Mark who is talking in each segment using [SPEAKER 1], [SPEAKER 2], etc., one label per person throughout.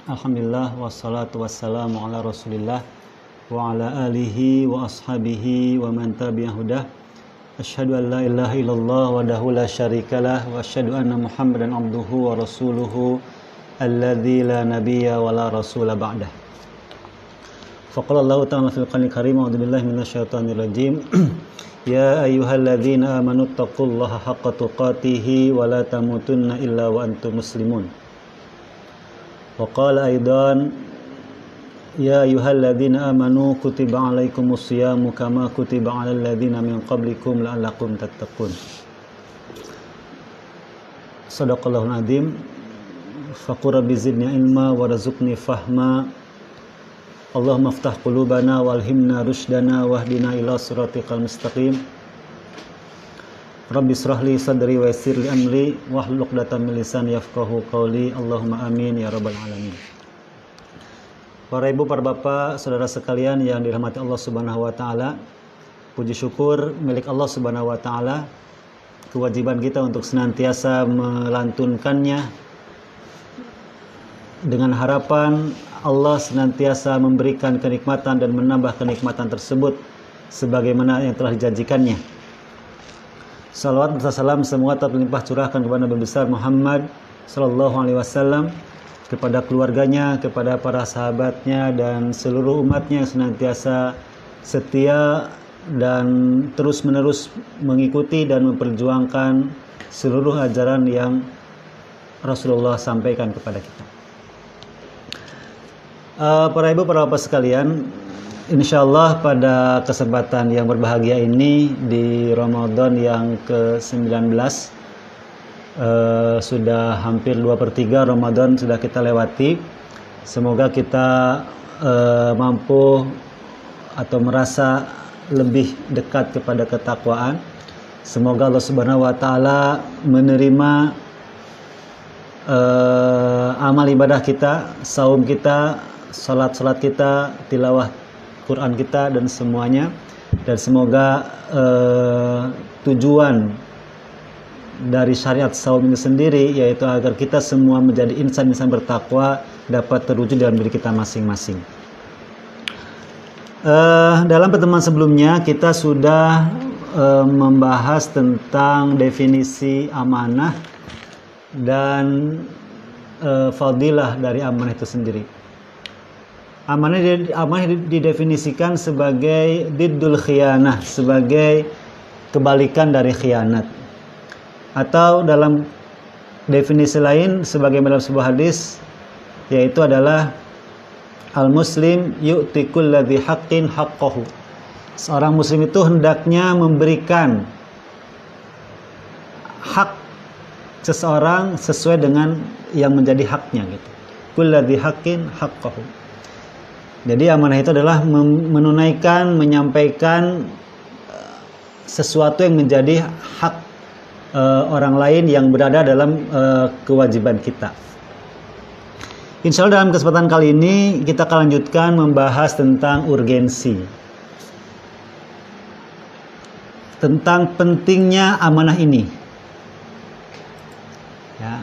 [SPEAKER 1] Alhamdulillah wassalatu wassalamu ala Rasulillah wa ala alihi wa ashabihi wa man tabi'ah hudah. Asyhadu an la ilaha illallah wahdahu la syarikalah wa asyhadu anna Muhammadan abduhu wa rasuluhu alladzi la nabiyya wa la rasula ba'dah. Faqala Allah ta'ala fil Qur'anil Karim, a'udzu billahi minasyaitonir rajim. Ya ayyuhalladzina amanu taqullaha haqqa tuqatih wa la tamutunna illa wa antum muslimun. Wa qala aidan ya ayyuhalladzina amanu kutiba alaikumus syiyamu kama kutiba alal ladzina min qablikum la'allakum tattaqun. Shadaqallahul adzim. Faqur rabbi zidni ilma warzuqni fahma. Allahumma iftah qulubana walhimna rushdana wahdina ila siratikal mustaqim. Rabbi israh li sadri wa yassir li amri wahlul 'uqdatam min lisani yafqahu qawli. Allahumma amin ya rabbal alamin. Para ibu, para bapak, saudara sekalian yang dirahmati Allah Subhanahu wa taala, puji syukur milik Allah Subhanahu wa taala. Kewajiban kita untuk senantiasa melantunkannya dengan harapan Allah senantiasa memberikan kenikmatan dan menambah kenikmatan tersebut sebagaimana yang telah dijanjikannya. Salawat dan salam semoga tetap berlimpah curahkan kepada Nabi besar Muhammad sallallahu alaihi wasallam, kepada keluarganya, kepada para sahabatnya dan seluruh umatnya yang senantiasa setia dan terus-menerus mengikuti dan memperjuangkan seluruh ajaran yang Rasulullah sampaikan kepada kita. Para ibu, para bapak sekalian, insyaallah pada kesempatan yang berbahagia ini di Ramadan yang ke-19, sudah hampir 2/3 Ramadan sudah kita lewati. Semoga kita mampu atau merasa lebih dekat kepada ketakwaan. Semoga Allah Subhanahu wa taala menerima amal ibadah kita, saum kita, salat kita, tilawah Quran kita dan semuanya, dan semoga tujuan dari syariat saum ini sendiri yaitu agar kita semua menjadi insan-insan bertakwa dapat terwujud dalam diri kita masing-masing. Dalam pertemuan sebelumnya kita sudah membahas tentang definisi amanah dan fadilah dari amanah itu sendiri. Amanah didefinisikan sebagai diddul khiyanah, sebagai kebalikan dari khianat. Atau dalam definisi lain sebagai dalam sebuah hadis, yaitu adalah al-muslim yu'ti kulladzi haqqin haqqahu. Seorang muslim itu hendaknya memberikan hak seseorang sesuai dengan yang menjadi haknya gitu. Kulladzi haqqin haqqahu. Jadi amanah itu adalah menunaikan, menyampaikan sesuatu yang menjadi hak orang lain yang berada dalam kewajiban kita. Insya Allah dalam kesempatan kali ini kita akan lanjutkan membahas tentang urgensi, tentang pentingnya amanah ini, ya,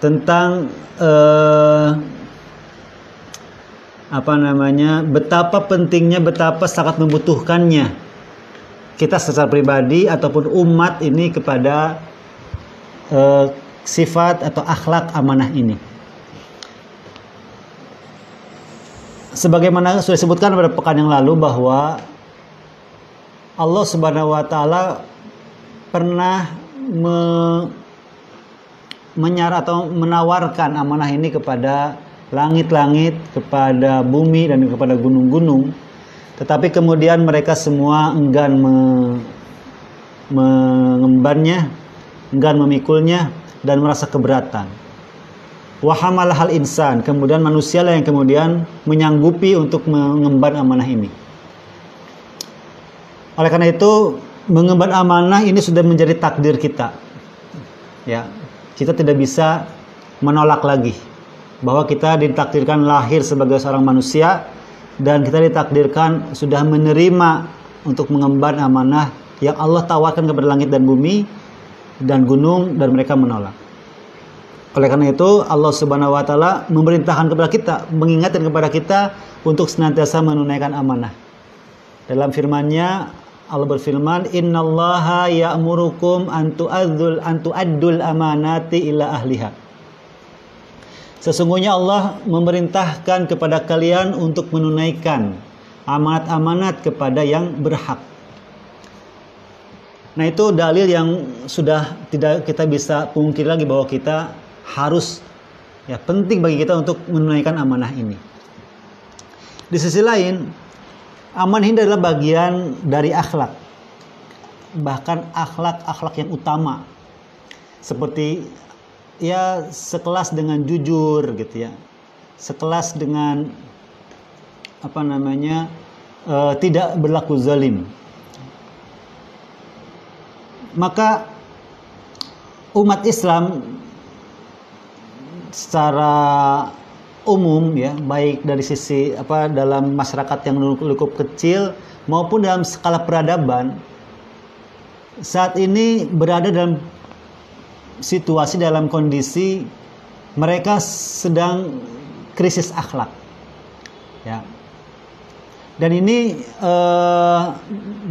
[SPEAKER 1] tentang betapa pentingnya, betapa sangat membutuhkannya kita secara pribadi ataupun umat ini kepada sifat atau akhlak amanah ini. Sebagaimana sudah disebutkan pada pekan yang lalu bahwa Allah Subhanahu wa taala pernah menawarkan amanah ini kepada langit-langit, kepada bumi dan kepada gunung-gunung, tetapi kemudian mereka semua enggan mengembannya, enggan memikulnya dan merasa keberatan. Wa hamalahal insan, kemudian manusia lah yang kemudian menyanggupi untuk mengemban amanah ini. Oleh karena itu, mengemban amanah ini sudah menjadi takdir kita. Ya, kita tidak bisa menolak lagi bahwa kita ditakdirkan lahir sebagai seorang manusia dan kita ditakdirkan sudah menerima untuk mengemban amanah yang Allah tawarkan kepada langit dan bumi dan gunung, dan mereka menolak. Oleh karena itu Allah Subhanahu wa taala memerintahkan kepada kita, mengingatkan kepada kita untuk senantiasa menunaikan amanah. Dalam firman-Nya Allah berfirman, "Innallaha ya'murukum an tu'addul amanati ila ahliha." Sesungguhnya Allah memerintahkan kepada kalian untuk menunaikan amanat-amanat kepada yang berhak. Nah, itu dalil yang sudah tidak kita bisa pungkiri lagi bahwa kita harus, ya, penting bagi kita untuk menunaikan amanah ini. Di sisi lain, amanah ini adalah bagian dari akhlak, bahkan akhlak yang utama, seperti ya sekelas dengan jujur gitu ya, sekelas dengan tidak berlaku zalim. Maka umat Islam secara umum, ya, baik dari sisi dalam masyarakat yang lingkup kecil maupun dalam skala peradaban, saat ini berada dalam situasi, dalam kondisi mereka sedang krisis akhlak, ya. Dan ini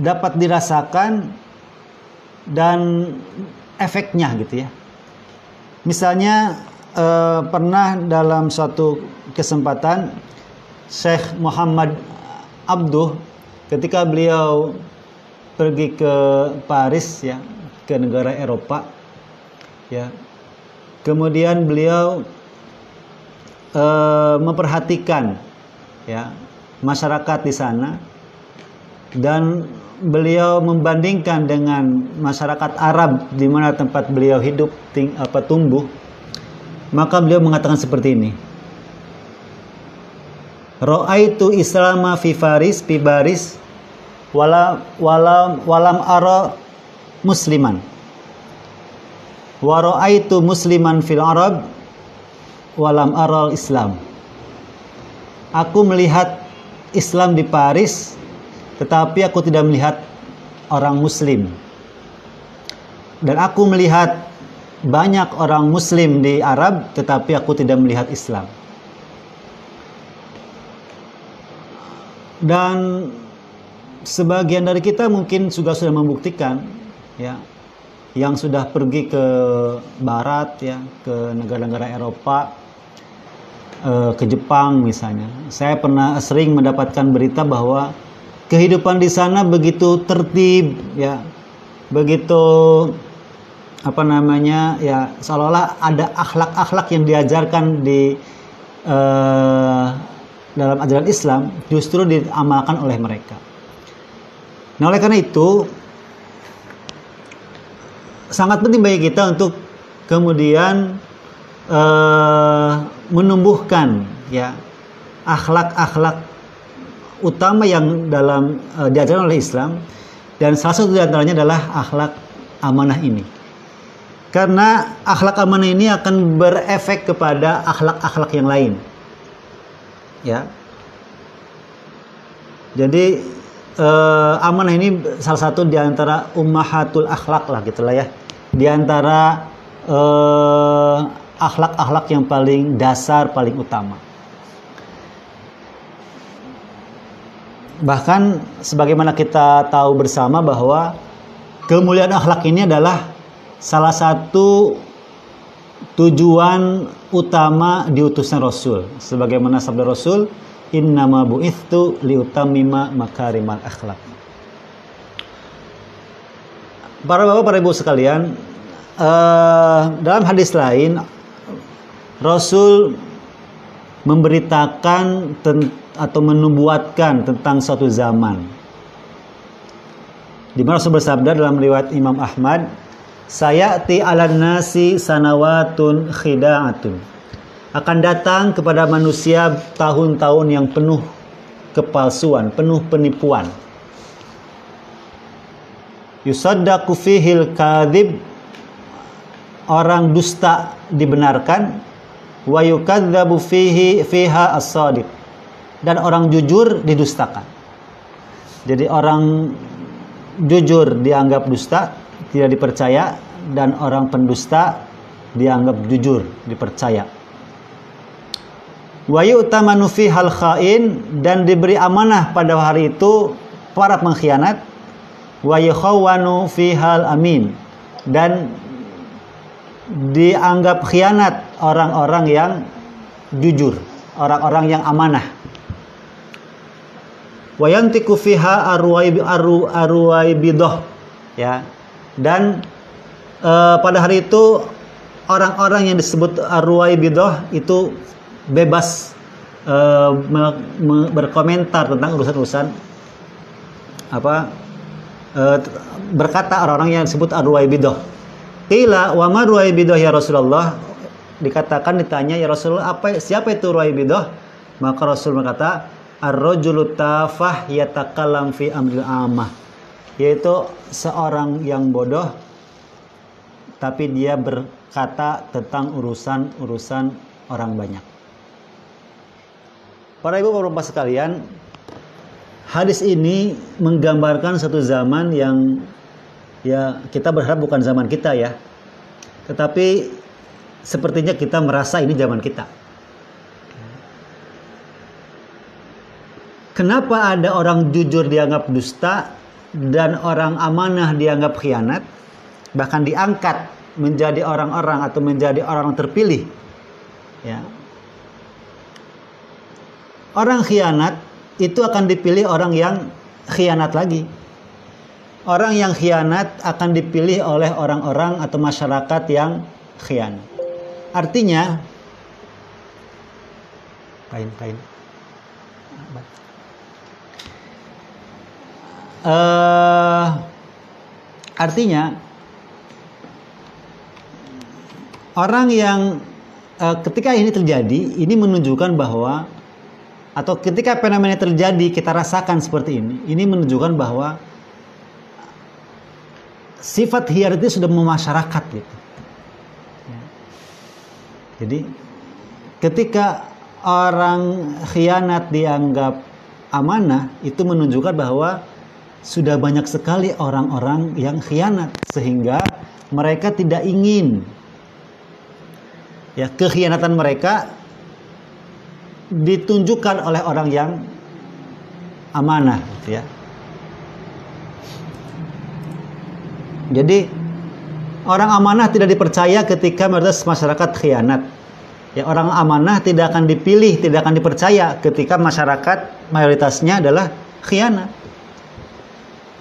[SPEAKER 1] dapat dirasakan dan efeknya gitu ya. Misalnya pernah dalam suatu kesempatan Syekh Muhammad Abduh, ketika beliau pergi ke Paris, ya, ke negara Eropa, ya, kemudian beliau memperhatikan, ya, masyarakat di sana, dan beliau membandingkan dengan masyarakat Arab di mana tempat beliau hidup tumbuh. Maka beliau mengatakan seperti ini, Ra'aitu islama fi Baris walam ara musliman wa ra'aitu musliman fil Arab walam aral Islam. Aku melihat Islam di Paris, tetapi aku tidak melihat orang Muslim. Dan aku melihat banyak orang Muslim di Arab, tetapi aku tidak melihat Islam. Dan sebagian dari kita mungkin sudah membuktikan, ya, yang sudah pergi ke Barat, ya, ke negara-negara Eropa, ke Jepang misalnya. Saya sering mendapatkan berita bahwa kehidupan di sana begitu tertib, ya, begitu ya, seolah-olah ada akhlak-akhlak yang diajarkan di dalam ajaran Islam justru diamalkan oleh mereka. Nah, oleh karena itu sangat penting bagi kita untuk kemudian menumbuhkan, ya, akhlak-akhlak utama yang diajarkan oleh Islam, dan salah satu di antaranya adalah akhlak amanah ini. Karena akhlak amanah ini akan berefek kepada akhlak-akhlak yang lain, ya. Jadi amanah ini salah satu di antara ummahatul akhlak lah gitulah, ya, di antara akhlak-akhlak yang paling dasar, paling utama. Bahkan sebagaimana kita tahu bersama bahwa kemuliaan akhlak ini adalah salah satu tujuan utama diutusnya Rasul. Sebagaimana sabda Rasul, "Innama bu'itsu liutammima makarimal akhlak." Para bapak, para ibu sekalian, dalam hadis lain Rasul memberitakan atau menubuatkan tentang suatu zaman, di mana Rasul bersabda dalam riwayat Imam Ahmad, "Sayati 'alan nasi sanawatun khida'atun." Akan datang kepada manusia tahun-tahun yang penuh kepalsuan, penuh penipuan. Yusaddaqu fihil kadhib, orang dusta dibenarkan, wa yukadzabu fiha as-shadiq, dan orang jujur didustakan. Jadi orang jujur dianggap dusta, tidak dipercaya, dan orang pendusta dianggap jujur, dipercaya. Wa yu'tamanu fihal kha'in, dan diberi amanah pada hari itu para pengkhianat. Wa yukhawwanu fihal amin, dan dianggap khianat orang-orang yang jujur, orang-orang yang amanah. Wa yantiku fiha arwaibidah, ya. Dan pada hari itu orang-orang yang disebut arwaibidah itu bebas berkomentar tentang urusan-urusan berkata orang-orang yang disebut arwaibidah. Qila wa ma arwaibidah ya Rasulullah, dikatakan, ditanya, ya Rasulullah, siapa itu arwaibidah? Maka Rasul berkata, ar-rajulu tafah yatakallam fi amril amah, yaitu seorang yang bodoh tapi dia berkata tentang urusan orang banyak. Para ibu bapak sekalian, hadis ini menggambarkan satu zaman yang ya kita berharap bukan zaman kita ya, tetapi sepertinya kita merasa ini zaman kita. Kenapa ada orang jujur dianggap dusta dan orang amanah dianggap khianat, bahkan diangkat menjadi orang-orang atau menjadi orang terpilih, ya. Orang khianat itu akan dipilih orang yang khianat lagi. Orang yang khianat akan dipilih oleh orang-orang atau masyarakat yang khianat. Artinya, artinya orang yang ketika ini terjadi, ini menunjukkan bahwa, atau ketika fenomena terjadi kita rasakan seperti ini menunjukkan bahwa sifat khianat itu sudah memasyarakat gitu. Jadi ketika orang khianat dianggap amanah, itu menunjukkan bahwa sudah banyak sekali orang-orang yang khianat, sehingga mereka tidak ingin ya kekhianatan mereka ditunjukkan oleh orang yang amanah, gitu ya. Jadi orang amanah tidak dipercaya ketika masyarakat khianat. Ya, orang amanah tidak akan dipilih, tidak akan dipercaya ketika masyarakat mayoritasnya adalah khianat.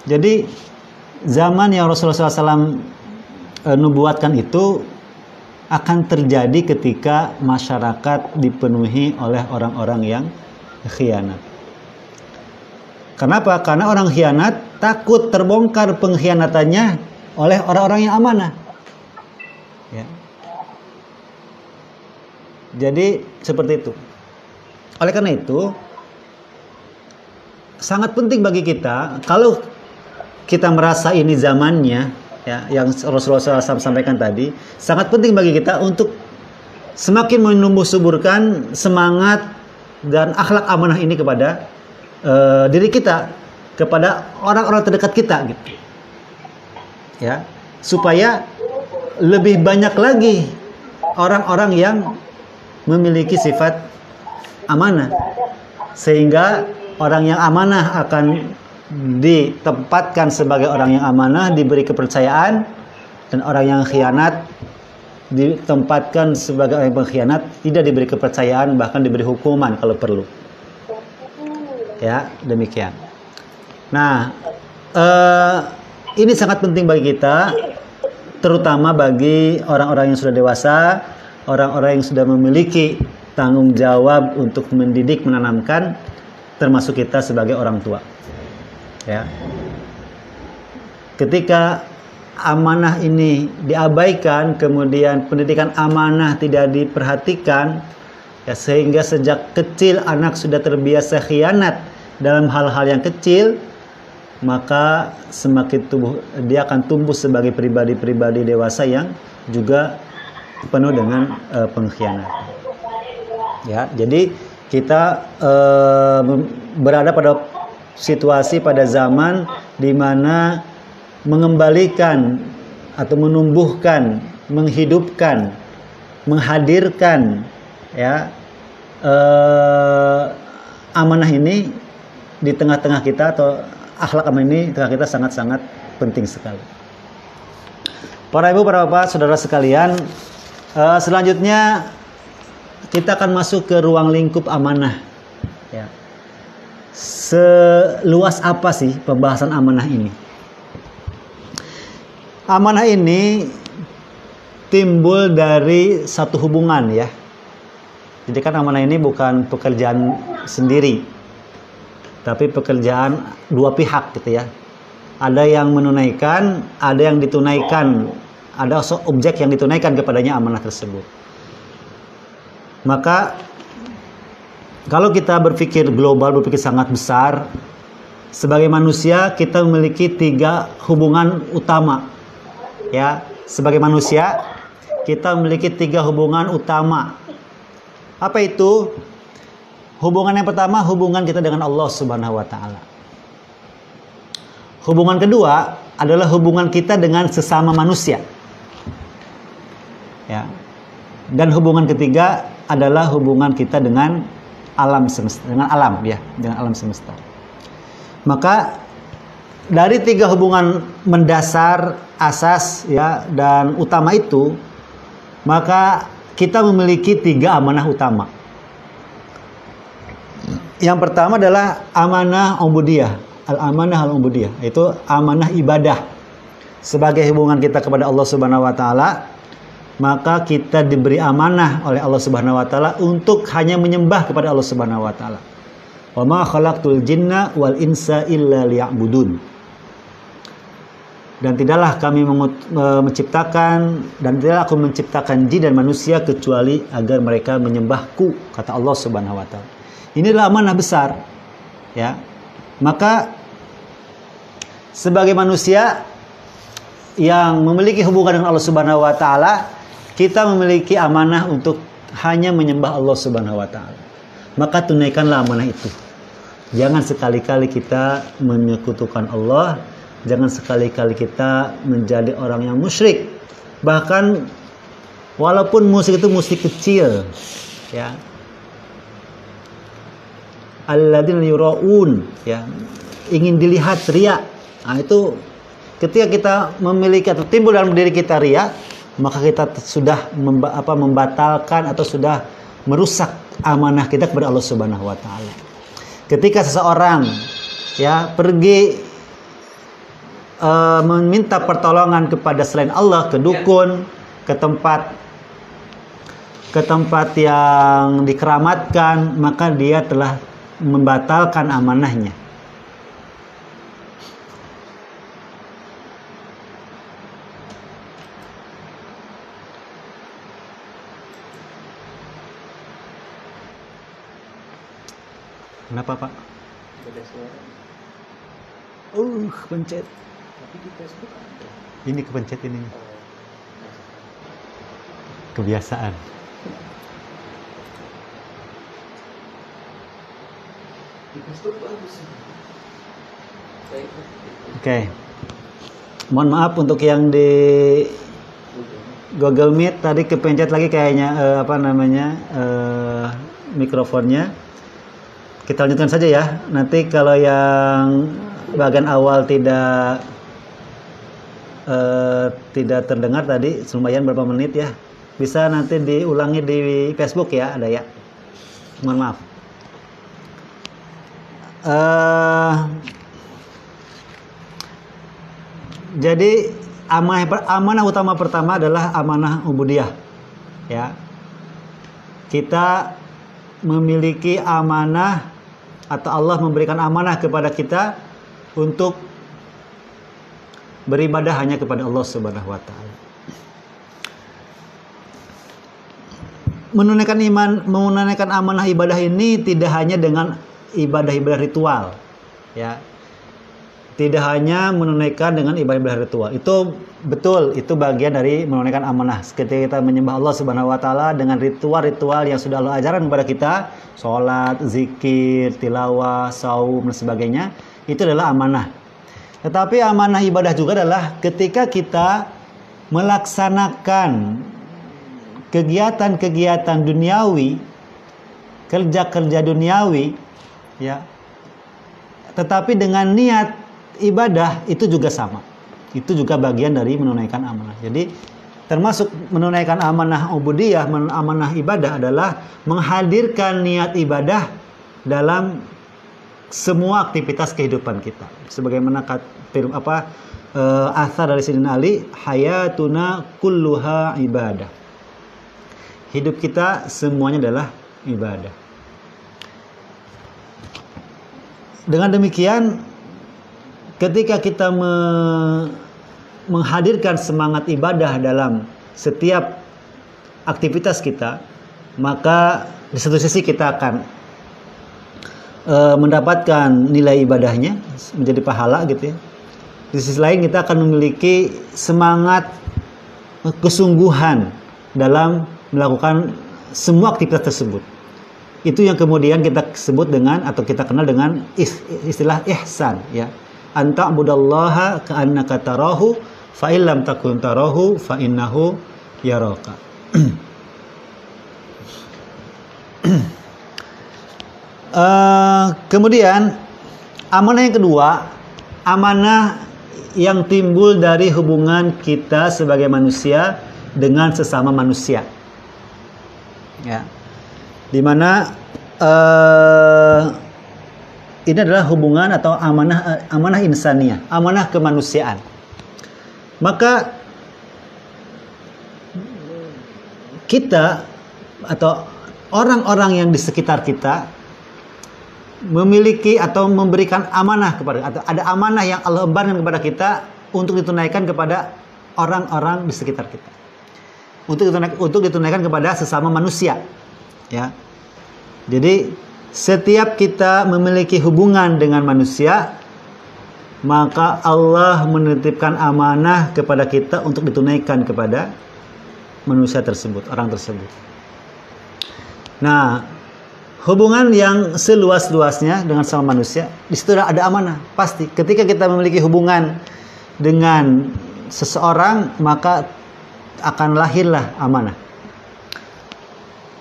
[SPEAKER 1] Jadi zaman yang Rasulullah SAW nubuatkan itu akan terjadi ketika masyarakat dipenuhi oleh orang-orang yang khianat. Kenapa? Karena orang khianat takut terbongkar pengkhianatannya oleh orang-orang yang amanah. Ya. Jadi seperti itu. Oleh karena itu, sangat penting bagi kita, kalau kita merasa ini zamannya, ya, yang Rasulullah SAW sampaikan tadi, sangat penting bagi kita untuk semakin menumbuh suburkan semangat dan akhlak amanah ini kepada diri kita, kepada orang-orang terdekat kita, gitu. Ya, supaya lebih banyak lagi orang-orang yang memiliki sifat amanah, sehingga orang yang amanah akan ditempatkan sebagai orang yang amanah, diberi kepercayaan, dan orang yang khianat ditempatkan sebagai orang yang pengkhianat, tidak diberi kepercayaan, bahkan diberi hukuman kalau perlu. Ya, demikian. Nah, ini sangat penting bagi kita, terutama bagi orang-orang yang sudah dewasa, orang-orang yang sudah memiliki tanggung jawab untuk mendidik, menanamkan, termasuk kita sebagai orang tua. Ya. Ketika amanah ini diabaikan, kemudian pendidikan amanah tidak diperhatikan, ya, sehingga sejak kecil anak sudah terbiasa khianat dalam hal-hal yang kecil, maka semakin dia akan tumbuh sebagai pribadi-pribadi dewasa yang juga penuh dengan pengkhianatan. Ya, jadi kita berada pada situasi, pada zaman di mana mengembalikan atau menumbuhkan, menghidupkan menghadirkan ya amanah ini di tengah-tengah kita, atau akhlak amanah ini di tengah kita sangat-sangat penting sekali. Para ibu, para bapak, saudara sekalian, selanjutnya kita akan masuk ke ruang lingkup amanah. Ya. Seluas apa sih pembahasan amanah ini? Amanah ini timbul dari satu hubungan ya. Jadi kan amanah ini bukan pekerjaan sendiri, tapi pekerjaan dua pihak gitu ya. Ada yang menunaikan, ada yang ditunaikan, ada objek yang ditunaikan kepadanya amanah tersebut. Maka kalau kita berpikir global, berpikir sangat besar, sebagai manusia kita memiliki 3 hubungan utama. Ya, sebagai manusia kita memiliki 3 hubungan utama. Apa itu? Hubungan yang pertama, hubungan kita dengan Allah Subhanahu wa taala. Hubungan kedua adalah hubungan kita dengan sesama manusia. Ya. Dan hubungan ketiga adalah hubungan kita dengan alam semesta, dengan alam ya, dengan alam semesta. Maka dari 3 hubungan mendasar, asas ya dan utama itu, maka kita memiliki 3 amanah utama. Yang pertama adalah amanah ubudiyah, al-amanah al-ubudiyah, itu amanah ibadah. Sebagai hubungan kita kepada Allah Subhanahu wa taala, maka kita diberi amanah oleh Allah Subhanahu wa taala untuk hanya menyembah kepada Allah Subhanahu wa taala. Wa ma khalaqtul jinna wal insa illa liya'budun. Dan tidaklah kami menciptakan, dan tidaklah aku menciptakan jin dan manusia kecuali agar mereka menyembahku, kata Allah Subhanahu wa taala. Ini adalah amanah besar. Ya. Maka sebagai manusia yang memiliki hubungan dengan Allah Subhanahu wa taala, kita memiliki amanah untuk hanya menyembah Allah Subhanahu wa taala. Maka tunaikanlah amanah itu. Jangan sekali-kali kita menyekutukan Allah, jangan sekali-kali kita menjadi orang yang musyrik. Bahkan walaupun musyrik itu musyrik kecil, ya. Alladzina yuraun, ya. Ingin dilihat, riya. Nah, itu ketika kita memiliki atau timbul dalam diri kita riya, maka kita sudah membatalkan atau sudah merusak amanah kita kepada Allah Subhanahu wa taala. Ketika seseorang ya pergi meminta pertolongan kepada selain Allah, ke dukun, ke tempat yang dikeramatkan, maka dia telah membatalkan amanahnya. Kenapa, Pak? Pencet.
[SPEAKER 2] Tapi di Facebook ada.
[SPEAKER 1] Ini kepencet ini. Kebiasaan.
[SPEAKER 2] Di Facebook bagus.
[SPEAKER 1] Oke. Mohon maaf untuk yang di Google Meet tadi kepencet lagi kayaknya mikrofonnya. Kita lanjutkan saja ya. Nanti kalau yang bagian awal tidak terdengar tadi, lumayan berapa menit ya. Bisa nanti diulangi di Facebook ya, ada ya. Mohon maaf. Jadi amanah utama pertama adalah amanah ubudiyah. Ya. Kita memiliki amanah, atau Allah memberikan amanah kepada kita untuk beribadah hanya kepada Allah Subhanahu wa taala. Menunaikan amanah ibadah ini tidak hanya dengan ibadah-ibadah ritual, ya. Tidak hanya menunaikan dengan ibadah-ibadah ritual. Itu betul, itu bagian dari menunaikan amanah. Ketika kita menyembah Allah Subhanahu wa taala dengan ritual-ritual yang sudah Allah ajarkan kepada kita, salat, zikir, tilawah, saum dan sebagainya, itu adalah amanah. Tetapi amanah ibadah juga adalah ketika kita melaksanakan kegiatan-kegiatan duniawi, kerja-kerja duniawi, ya, tetapi dengan niat ibadah itu juga sama. Itu juga bagian dari menunaikan amanah. Jadi termasuk menunaikan amanah ubudiyah, amanah ibadah adalah menghadirkan niat ibadah dalam semua aktivitas kehidupan kita. Sebagaimana asar dari Sayyidina Ali, hayatuna kulluha ibadah. Hidup kita semuanya adalah ibadah. Dengan demikian, ketika kita menghadirkan semangat ibadah dalam setiap aktivitas kita, maka di satu sisi kita akan mendapatkan nilai ibadahnya menjadi pahala gitu ya. Di sisi lain kita akan memiliki semangat kesungguhan dalam melakukan semua aktivitas tersebut. Itu yang kemudian kita sebut dengan atau kita kenal dengan istilah ihsan, ya. Anta budallaha ka'annaka tarahu fa illam takun tarahu fa innahu yaraka. Kemudian amanah yang kedua, amanah yang timbul dari hubungan kita sebagai manusia dengan sesama manusia, ya, dimana ini adalah hubungan atau amanah insaniyah, amanah kemanusiaan. Maka kita atau orang-orang yang di sekitar kita memiliki atau memberikan amanah kepada, atau ada amanah yang Allah embarkan kepada kita untuk ditunaikan kepada orang-orang di sekitar kita, untuk ditunaikan kepada sesama manusia, ya. Jadi setiap kita memiliki hubungan dengan manusia, maka Allah menitipkan amanah kepada kita untuk ditunaikan kepada manusia tersebut, orang tersebut. Nah, hubungan yang seluas-luasnya dengan sama manusia, di situ ada amanah, pasti. Ketika kita memiliki hubungan dengan seseorang, maka akan lahirlah amanah.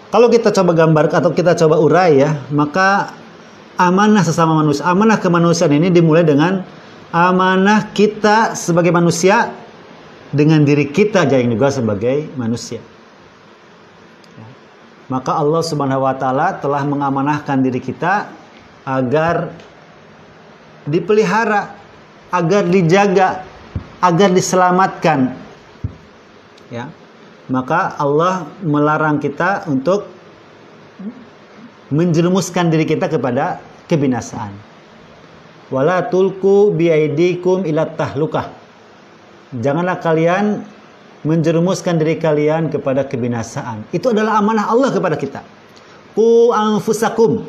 [SPEAKER 1] Kalau kita coba gambar atau kita coba urai, ya, maka amanah sesama manusia, amanah kemanusiaan ini dimulai dengan amanah kita sebagai manusia dengan diri kita juga sebagai manusia. Maka Allah Subhanahu wa taala telah mengamanahkan diri kita agar dipelihara, agar dijaga, agar diselamatkan. Ya. Maka Allah melarang kita untuk menjerumuskan diri kita kepada kebinasaan. Wala tulqu biaidikum ila tahlukah. Janganlah kalian menjerumuskan diri kalian kepada kebinasaan. Itu adalah amanah Allah kepada kita. Qu anfusakum.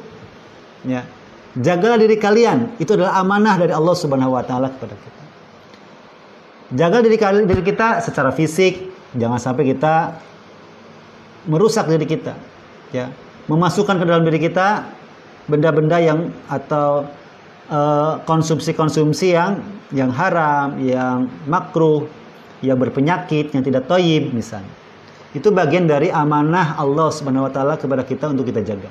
[SPEAKER 1] Ya. Jagalah diri kalian. Itu adalah amanah dari Allah Subhanahu wa taala kepada kita. Jaga diri kita secara fisik, jangan sampai kita merusak diri kita. Ya. Memasukkan ke dalam diri kita benda-benda yang atau konsumsi-konsumsi yang haram, yang makruh, yang berpenyakit, yang tidak thayyib misalnya. Itu bagian dari amanah Allah Subhanahu wa taala kepada kita untuk kita jaga.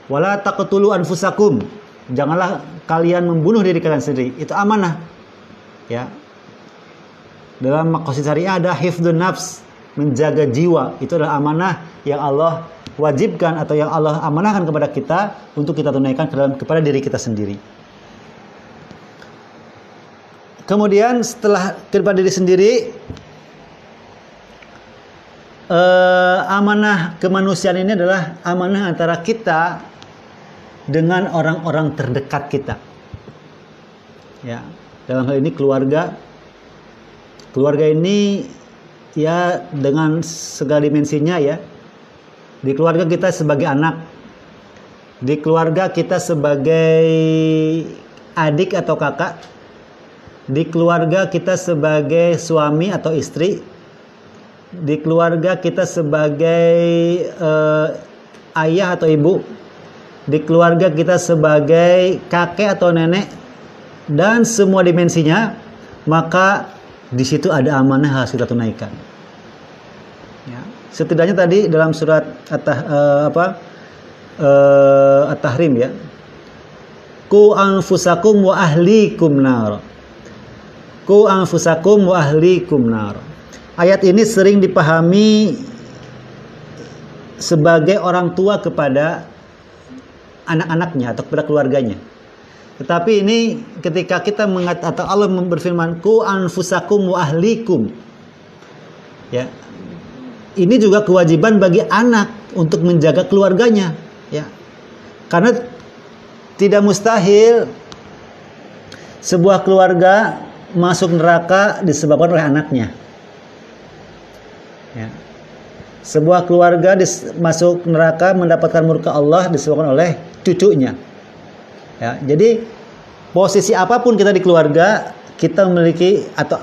[SPEAKER 1] Wala taqtulu anfusakum. Janganlah kalian membunuh diri kalian sendiri. Itu amanah. Ya. Dalam maqasid syariah ada hifdzun nafs, menjaga jiwa. Itu adalah amanah yang Allah wajibkan atau yang Allah amanahkan kepada kita untuk kita tunaikan kepada diri kita sendiri. Kemudian setelah kepada diri sendiri, amanah kemanusiaan ini adalah amanah antara kita dengan orang-orang terdekat kita. Ya, dalam hal ini keluarga. Keluarga ini ya dengan segala dimensinya, ya. Di keluarga kita sebagai anak, di keluarga kita sebagai adik atau kakak, di keluarga kita sebagai suami atau istri, di keluarga kita sebagai ayah atau ibu, di keluarga kita sebagai kakek atau nenek, dan semua dimensinya, maka di situ ada amanah yang harus kita tunaikan. Ya. Setidaknya tadi dalam surat At-Tahrim ya. Ku anfusakum wa ahlikum nar. Ku anfusakum wa ahlikum nar. Ayat ini sering dipahami sebagai orang tua kepada anak-anaknya atau kepada keluarganya. Tetapi ini ketika kita atau Allah berfirman ku anfusakum wa ahlikum. Ya. Ini juga kewajiban bagi anak untuk menjaga keluarganya, ya. Karena tidak mustahil sebuah keluarga masuk neraka disebabkan oleh anaknya. Ya. Sebuah keluarga masuk neraka mendapatkan murka Allah disebabkan oleh cucunya. Ya, jadi posisi apapun kita di keluarga, kita memiliki atau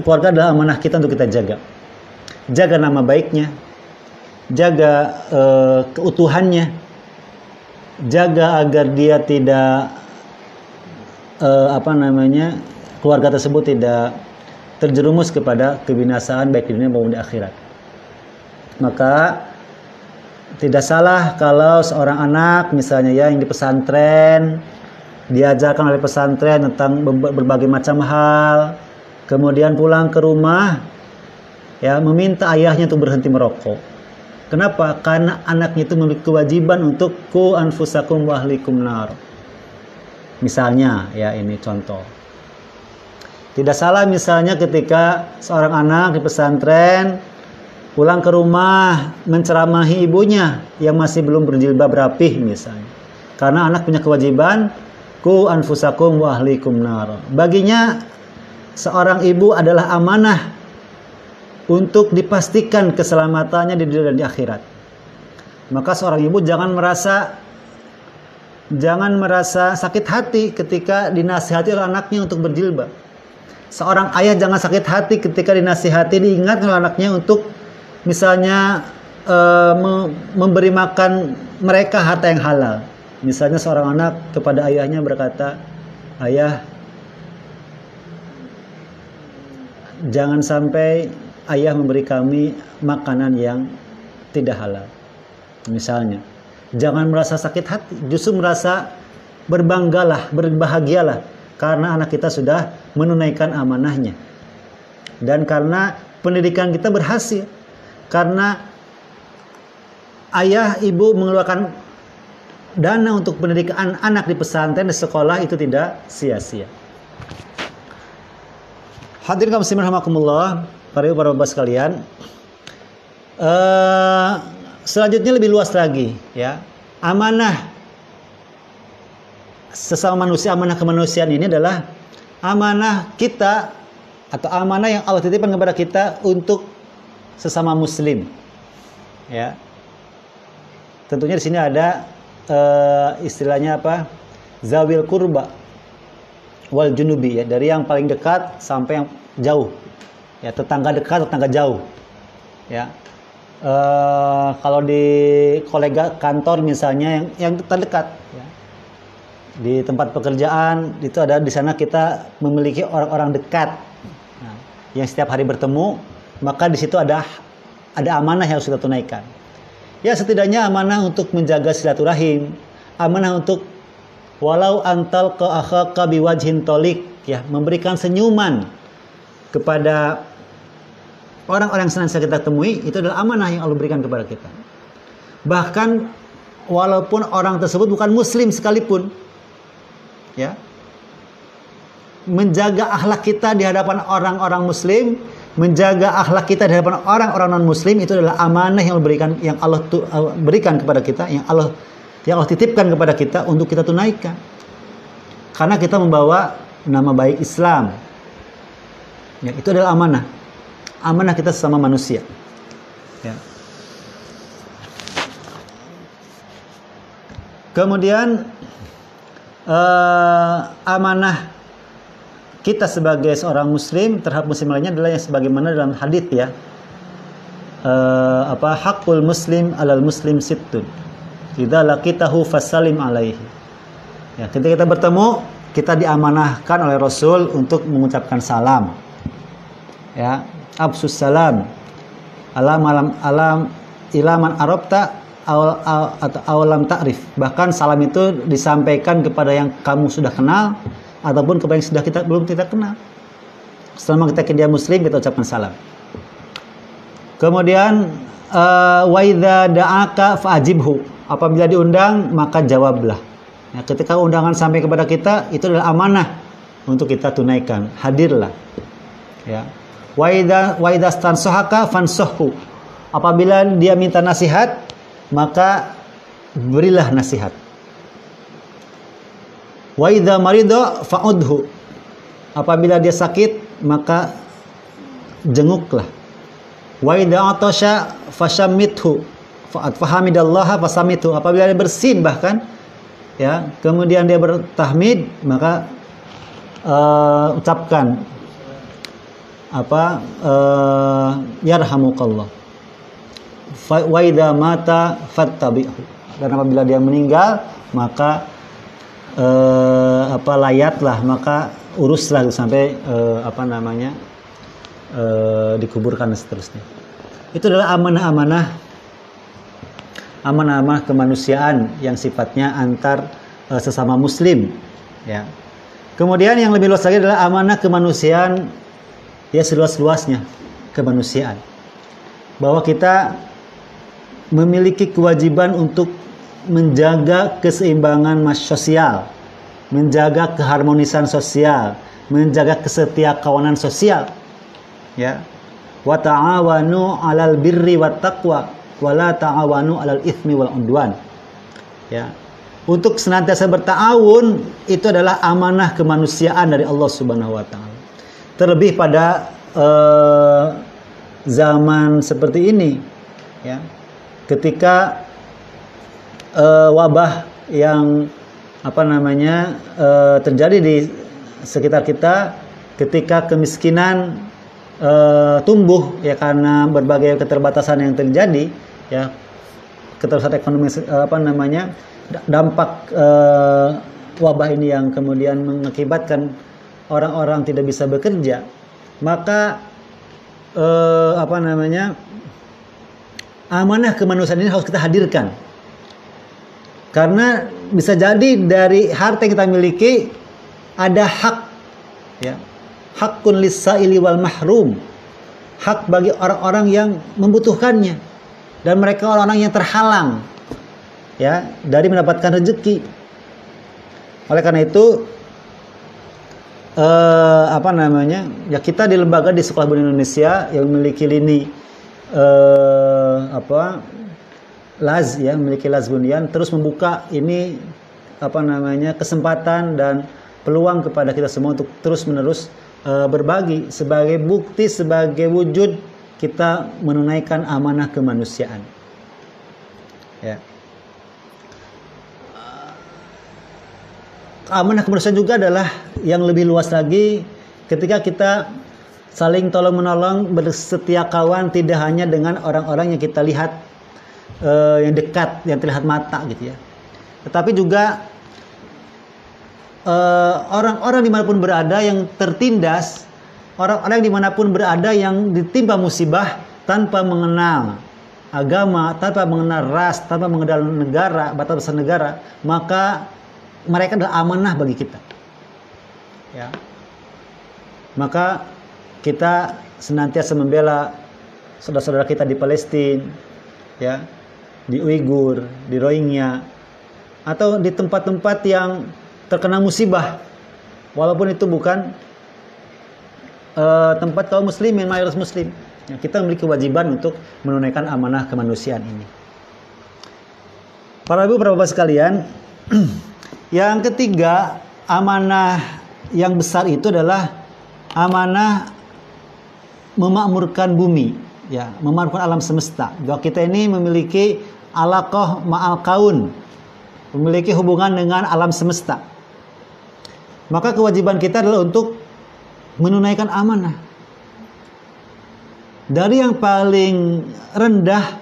[SPEAKER 1] keluarga adalah amanah kita untuk kita jaga. Jaga nama baiknya, jaga keutuhannya, jaga agar dia tidak keluarga tersebut tidak terjerumus kepada kebinasaan baik di dunia maupun di akhirat. Maka tidak salah kalau seorang anak misalnya ya yang di pesantren diajarkan oleh pesantren tentang berbagai macam hal, kemudian pulang ke rumah ya meminta ayahnya untuk berhenti merokok. Kenapa? Karena anaknya itu memiliki kewajiban untuk ku anfusakum wa ahlikum nar. Misalnya ya ini contoh. Tidak salah misalnya ketika seorang anak di pesantren pulang ke rumah menceramahi ibunya yang masih belum berjilbab rapih misalnya. Karena anak punya kewajiban ku anfusakum wa ahlikum nar. Baginya seorang ibu adalah amanah untuk dipastikan keselamatannya di dunia dan di akhirat. Maka seorang ibu jangan merasa sakit hati ketika dinasihati oleh anaknya untuk berjilbab. Seorang ayah jangan sakit hati ketika dinasihati, diingat oleh anaknya untuk misalnya memberi makan mereka harta yang halal. Misalnya seorang anak kepada ayahnya berkata, "Ayah, jangan sampai ayah memberi kami makanan yang tidak halal." Misalnya, jangan merasa sakit hati, justru merasa berbanggalah, berbahagialah karena anak kita sudah menunaikan amanahnya. Dan karena pendidikan kita berhasil, karena ayah ibu mengeluarkan dana untuk pendidikan anak di pesantren, di sekolah itu tidak sia-sia. Hadirin kaum muslimin rahimakumullah, para bapak sekalian, selanjutnya lebih luas lagi ya. Amanah sesama manusia, amanah kemanusiaan ini adalah amanah kita atau amanah yang Allah titipkan kepada kita untuk sesama muslim. Ya. Tentunya di sini ada istilahnya apa? Zawil qurba wal junubi ya, dari yang paling dekat sampai yang jauh. Ya, tetangga dekat, tetangga jauh. Ya. Kalau di kolega kantor misalnya yang terdekat ya. Di tempat pekerjaan itu ada, di sana kita memiliki orang-orang dekat. Nah, yang setiap hari bertemu, maka di situ ada amanah yang harus kita tunaikan. Ya, setidaknya amanah untuk menjaga silaturahim, amanah untuk walau antal ke akhaka biwajhin tolik ya, memberikan senyuman kepada orang-orang yang senantiasa kita temui, itu adalah amanah yang Allah berikan kepada kita. Bahkan walaupun orang tersebut bukan muslim sekalipun, ya, menjaga akhlak kita di hadapan orang-orang muslim, menjaga akhlak kita di hadapan orang-orang non muslim, itu adalah amanah yang Allah berikan kepada kita, yang Allah titipkan kepada kita untuk kita tunaikan. Karena kita membawa nama baik Islam. Ya, itu adalah amanah. Amanah kita sesama manusia. Ya. Kemudian amanah kita sebagai seorang muslim terhadap muslim lainnya adalah yang sebagaimana dalam hadits ya. Hakul muslim alal muslim sittun. Idza laqitahu fasallim alaihi. Ya, ketika kita bertemu, kita diamanahkan oleh Rasul untuk mengucapkan salam. Ya, absus salam. alam ilaman arabta atau awalam ta'rif. Bahkan salam itu disampaikan kepada yang kamu sudah kenal ataupun kepada yang sudah belum kita kenal. Selama kita dia muslim, kita ucapkan salam. Kemudian wa idza da'aka fa'ajibhu. Apabila diundang maka jawablah. Ya, ketika undangan sampai kepada kita, itu adalah amanah untuk kita tunaikan. Hadirlah. Ya. Wa idza stansahaka fansahhu. Apabila dia minta nasihat, maka berilah nasihat. Wa idza marida fa'udhu. Apabila dia sakit, maka jenguklah. Wa idza atasha fashammithu. Fahamidallaha fasamithu. Apabila dia bersin bahkan, ya, kemudian dia bertahmid, maka ucapkan yarhamukallah. Wa idza mata fattabi'hu. Dan apabila dia meninggal, maka layatlah, maka uruslah sampai dikuburkan dan seterusnya. Itu adalah amanah kemanusiaan yang sifatnya antar sesama muslim, ya. Kemudian yang lebih luas lagi adalah amanah kemanusiaan, ya, seluas-luasnya kemanusiaan, bahwa kita memiliki kewajiban untuk menjaga keseimbangan sosial, menjaga keharmonisan sosial, menjaga kesetiakawanan sosial, ya. Wa ta'awanu 'alal birri wat taqwa wa la ta'awanu 'alal itsmi wal 'udwan. Ya. Untuk senantiasa berta'awun itu adalah amanah kemanusiaan dari Allah Subhanahu wa taala. Terlebih pada zaman seperti ini, ya. Ketika wabah yang terjadi di sekitar kita, ketika kemiskinan tumbuh, ya, karena berbagai keterbatasan yang terjadi, ya, keterbatasan ekonomi, dampak wabah ini yang kemudian mengakibatkan orang-orang tidak bisa bekerja, maka amanah kemanusiaan ini harus kita hadirkan. Karena bisa jadi dari harta yang kita miliki ada hak, ya, hakun lis-sa'ili wal mahrum, hak bagi orang-orang yang membutuhkannya, dan mereka orang-orang yang terhalang, ya, dari mendapatkan rezeki. Oleh karena itu, ya, kita di lembaga di Sekolah Budi Indonesia yang memiliki lini LAZ, ya, memiliki LAZ Bundian, terus membuka ini kesempatan dan peluang kepada kita semua untuk terus-menerus berbagi sebagai bukti, sebagai wujud kita menunaikan amanah kemanusiaan. Ya. Amanah kemanusiaan juga adalah yang lebih luas lagi ketika kita saling tolong menolong, bersetia kawan, tidak hanya dengan orang-orang yang kita lihat yang dekat, yang terlihat mata, gitu, ya, tetapi juga orang-orang dimanapun berada yang tertindas, orang-orang dimanapun berada yang ditimpa musibah tanpa mengenal agama, tanpa mengenal ras, tanpa mengenal negara, batasan negara, maka mereka adalah amanah bagi kita, ya. Maka kita senantiasa membela saudara-saudara kita di Palestina, ya, di Uighur, di Rohingya, atau di tempat-tempat yang terkena musibah, walaupun itu bukan tempat kaum muslimin, mayoritas muslim, ya, kita memiliki kewajiban untuk menunaikan amanah kemanusiaan ini. Para ibu, para bapak sekalian, yang ketiga, amanah yang besar itu adalah amanah memakmurkan bumi, ya, memakmurkan alam semesta. Bahwa kita ini memiliki alaqah ma'al kaun, memiliki hubungan dengan alam semesta. Maka kewajiban kita adalah untuk menunaikan amanah. Dari yang paling rendah,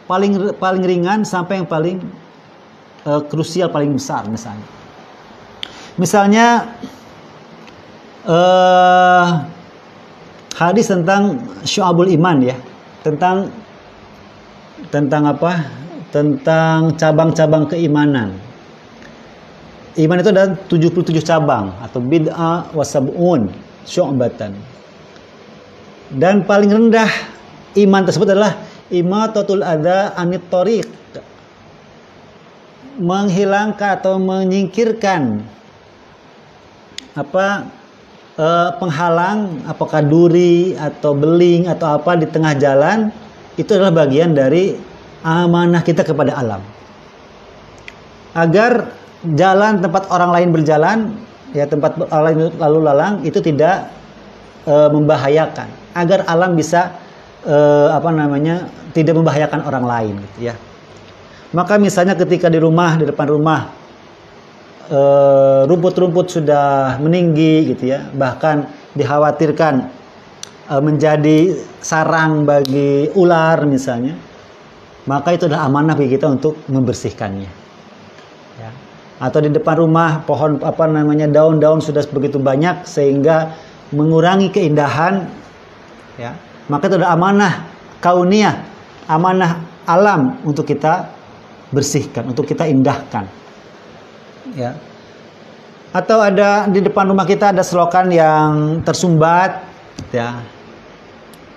[SPEAKER 1] paling ringan sampai yang paling krusial, paling besar, misalnya. Misalnya hadis tentang syu'abul iman, ya. tentang apa? Tentang cabang-cabang keimanan. Iman itu ada 77 cabang atau bid'ah wa sab'un syu'batan. Dan paling rendah iman tersebut adalah imatatul adza anit thoriq. Menghilangkan atau menyingkirkan penghalang, apakah duri atau beling atau apa di tengah jalan, itu adalah bagian dari amanah kita kepada alam. Agar jalan tempat orang lain berjalan, ya tempat orang lain lalu lalang itu tidak membahayakan, agar alam bisa tidak membahayakan orang lain, gitu ya. Maka misalnya ketika di depan rumah rumput-rumput sudah meninggi, gitu ya, bahkan dikhawatirkan menjadi sarang bagi ular misalnya, maka itu adalah amanah bagi kita untuk membersihkannya. Ya. Atau di depan rumah pohon daun-daun sudah begitu banyak sehingga mengurangi keindahan, ya, maka itu adalah amanah kauniyah, amanah alam untuk kita bersihkan, untuk kita indahkan, ya. Atau ada di depan rumah kita ada selokan yang tersumbat, ya.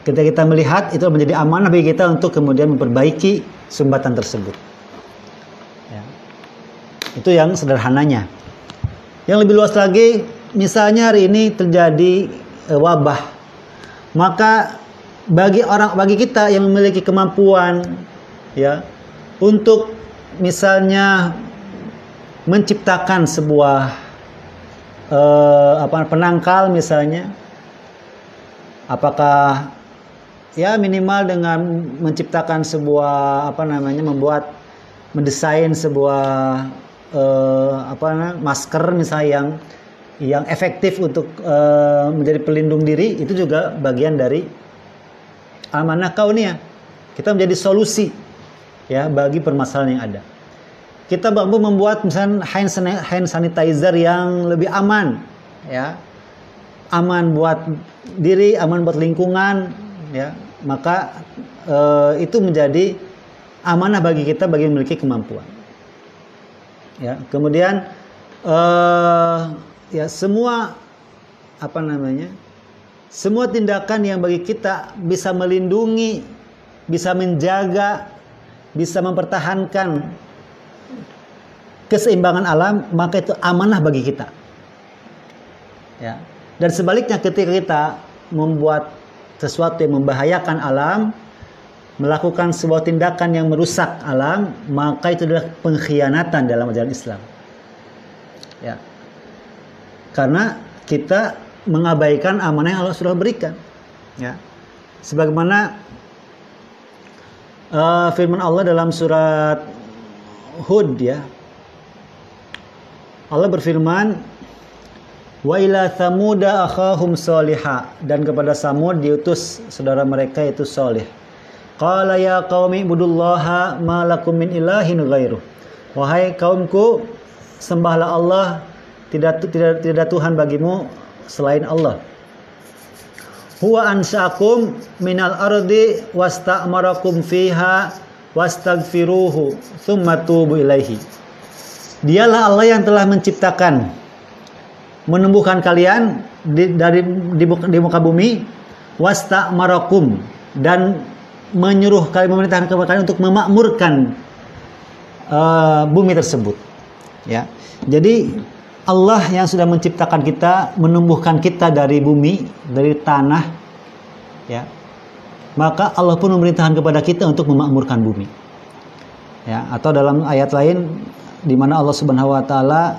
[SPEAKER 1] Ketika kita melihat, itu menjadi amanah bagi kita untuk kemudian memperbaiki sumbatan tersebut. Itu yang sederhananya. Yang lebih luas lagi, misalnya hari ini terjadi wabah, maka bagi kita yang memiliki kemampuan, ya, untuk misalnya menciptakan sebuah penangkal misalnya, apakah ya minimal dengan menciptakan sebuah mendesain sebuah masker misalnya yang efektif untuk menjadi pelindung diri, itu juga bagian dari amanah kauniyah. Kita menjadi solusi, ya, bagi permasalahan yang ada. Kita mampu membuat misalnya hand sanitizer yang lebih aman, ya, aman buat diri, aman buat lingkungan, ya, maka itu menjadi amanah bagi kita bagi memiliki kemampuan. Ya, kemudian ya semua semua tindakan yang bagi kita bisa melindungi, bisa menjaga, bisa mempertahankan keseimbangan alam, maka itu amanah bagi kita. Ya. Dan sebaliknya ketika kita membuat sesuatu yang membahayakan alam, melakukan sebuah tindakan yang merusak alam, maka itu adalah pengkhianatan dalam ajaran Islam. Ya. Karena kita mengabaikan amanah yang Allah sudah berikan. Ya. Sebagaimana firman Allah dalam surat Hud, ya. Allah berfirman, wa ila thamuda akhahum salihah, dan kepada Samud diutus saudara mereka yaitu Salih. Qala ya qaumi ibudullaha ma lakum min ilahin ghairuh. Wahai kaumku, sembahlah Allah, tidak Tuhan bagimu selain Allah. Huwa ansa'akum minal ardi wasta'marakum fiha wastaghfiruhu tsumma tubu ilaihi. Dialah Allah yang telah menciptakan, menumbuhkan kalian di muka bumi, wasta'marakum, dan menyuruh kalian, memerintahkan kepada kalian untuk memakmurkan bumi tersebut. Ya. Jadi Allah yang sudah menciptakan kita, menumbuhkan kita dari bumi, dari tanah, ya. Maka Allah pun memerintahkan kepada kita untuk memakmurkan bumi. Ya, atau dalam ayat lain di mana Allah Subhanahu wa taala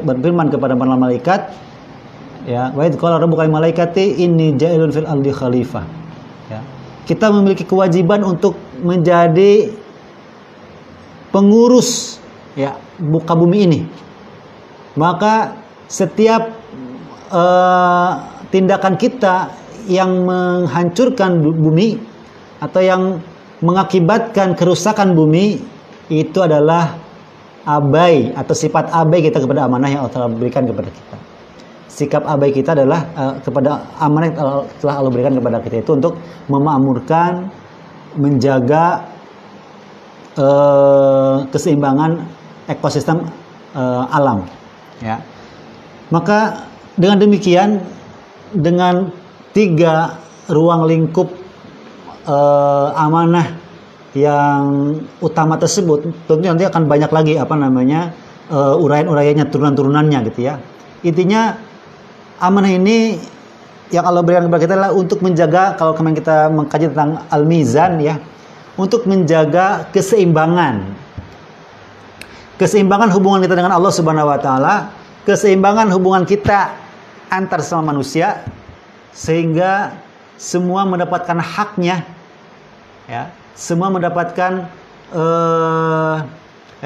[SPEAKER 1] berfirman kepada para malaikat, ya, wa idz qala rabbuka lil malaikati inni ja'ilun fil ardi khalifah. Ya. Kita memiliki kewajiban untuk menjadi pengurus, ya, muka bumi ini. Maka setiap tindakan kita yang menghancurkan bumi atau yang mengakibatkan kerusakan bumi, itu adalah abai atau sifat abai kita kepada amanah yang Allah berikan kepada kita. sikap abai kita adalah kepada amanah yang telah Allah berikan kepada kita itu untuk memakmurkan, menjaga keseimbangan ekosistem alam, ya. Maka dengan demikian, dengan 3 ruang lingkup amanah yang utama tersebut, tentunya nanti akan banyak lagi uraian-uraiannya, turunan-turunannya gitu ya. Intinya amanah ini yang Allah berikan kepada kita adalah untuk menjaga, kalau kemarin kita mengkaji tentang al-mizan ya, untuk menjaga keseimbangan hubungan kita dengan Allah Subhanahu wa taala, keseimbangan hubungan kita antar sama manusia, sehingga semua mendapatkan haknya, ya, semua mendapatkan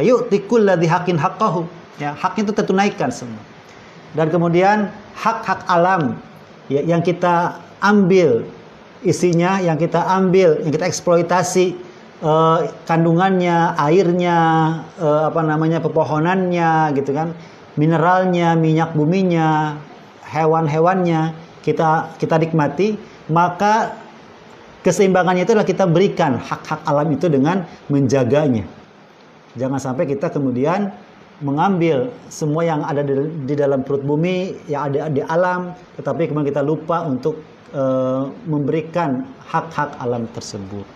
[SPEAKER 1] yu'tikul ladzi haqqin haqqahu, ya, haknya itu tertunaikan semua. Dan kemudian hak-hak alam ya, yang kita ambil isinya, yang kita ambil, yang kita eksploitasi kandungannya, airnya, pepohonannya gitu kan, mineralnya, minyak buminya, hewan-hewannya kita nikmati, maka keseimbangannya itu adalah kita berikan hak-hak alam itu dengan menjaganya. Jangan sampai kita kemudian mengambil semua yang ada di dalam perut bumi, yang ada di alam, tetapi kemudian kita lupa untuk memberikan hak-hak alam tersebut.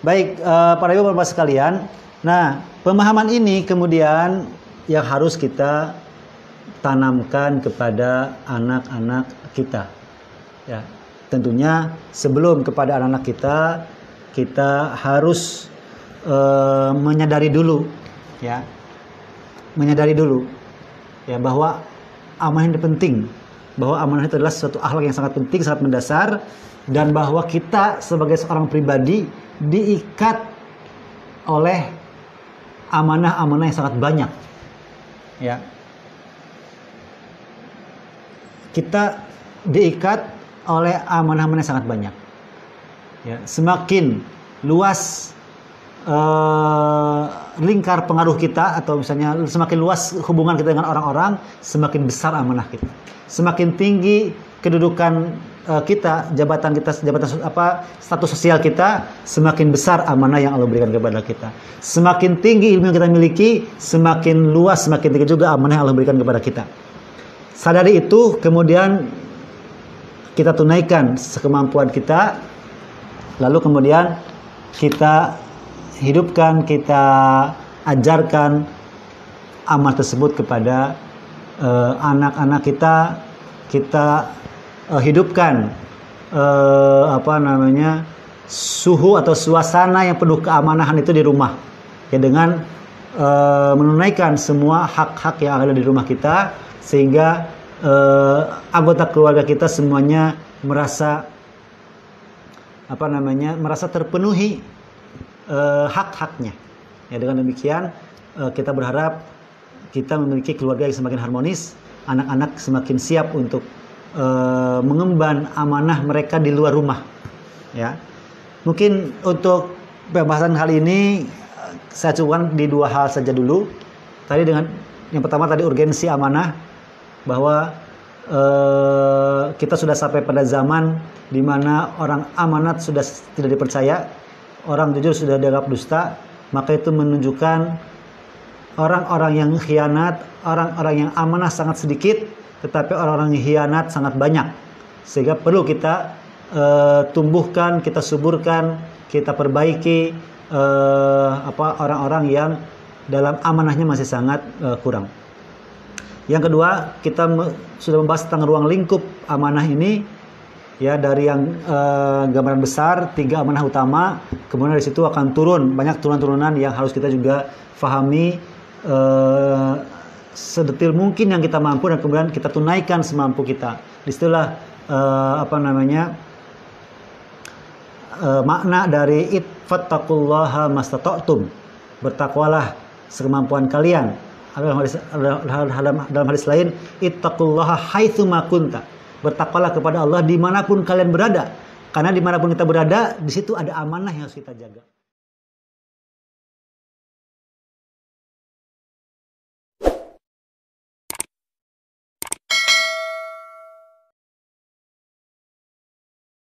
[SPEAKER 1] Baik, para ibu bapak sekalian, nah pemahaman ini kemudian yang harus kita tanamkan kepada anak-anak kita, ya. Tentunya sebelum kepada anak-anak kita harus menyadari dulu ya bahwa amanah ini penting, bahwa amanah itu adalah suatu akhlak yang sangat penting, sangat mendasar, dan bahwa kita sebagai seorang pribadi diikat oleh amanah-amanah yang sangat banyak, ya. Kita diikat oleh amanah-amanah yang sangat banyak, ya. Semakin luas lingkar pengaruh kita, atau misalnya semakin luas hubungan kita dengan orang-orang, semakin besar amanah kita. Semakin tinggi kedudukan kita, status sosial kita, semakin besar amanah yang Allah berikan kepada kita. Semakin tinggi ilmu yang kita miliki, semakin luas, semakin tinggi juga amanah yang Allah berikan kepada kita. Sadari itu, kemudian kita tunaikan sekemampuan kita, lalu kemudian kita hidupkan, kita ajarkan amal tersebut kepada anak-anak kita. Kita hidupkan suhu atau suasana yang penuh keamanahan itu di rumah, ya, dengan menunaikan semua hak-hak yang ada di rumah kita, sehingga anggota keluarga kita semuanya merasa terpenuhi hak-haknya. Ya, dengan demikian kita berharap kita memiliki keluarga yang semakin harmonis, anak-anak semakin siap untuk mengemban amanah mereka di luar rumah. Ya, mungkin untuk pembahasan kali ini saya cukupkan di 2 hal saja dulu. Tadi dengan yang pertama tadi urgensi amanah, bahwa kita sudah sampai pada zaman di mana orang amanat sudah tidak dipercaya, orang jujur sudah dianggap dusta. Maka itu menunjukkan orang-orang yang khianat, orang-orang yang amanah sangat sedikit, tetapi orang-orang yang khianat sangat banyak. Sehingga perlu kita tumbuhkan, kita suburkan, kita perbaiki orang-orang yang dalam amanahnya masih sangat kurang. Yang kedua, kita sudah membahas tentang ruang lingkup amanah ini, ya, dari yang gambaran besar 3 amanah utama. Kemudian dari situ akan turun banyak turunan-turunan yang harus kita juga fahami sedetil mungkin yang kita mampu, dan kemudian kita tunaikan semampu kita. Disitulah makna dari fattaqullaha mastata'tum, bertakwalah sekemampuan kalian. Dalam hadis lain, ittaqullaha haitsuma kunta, bertakwalah kepada Allah dimanapun kalian berada, karena dimanapun kita berada, di situ ada amanah yang harus kita jaga.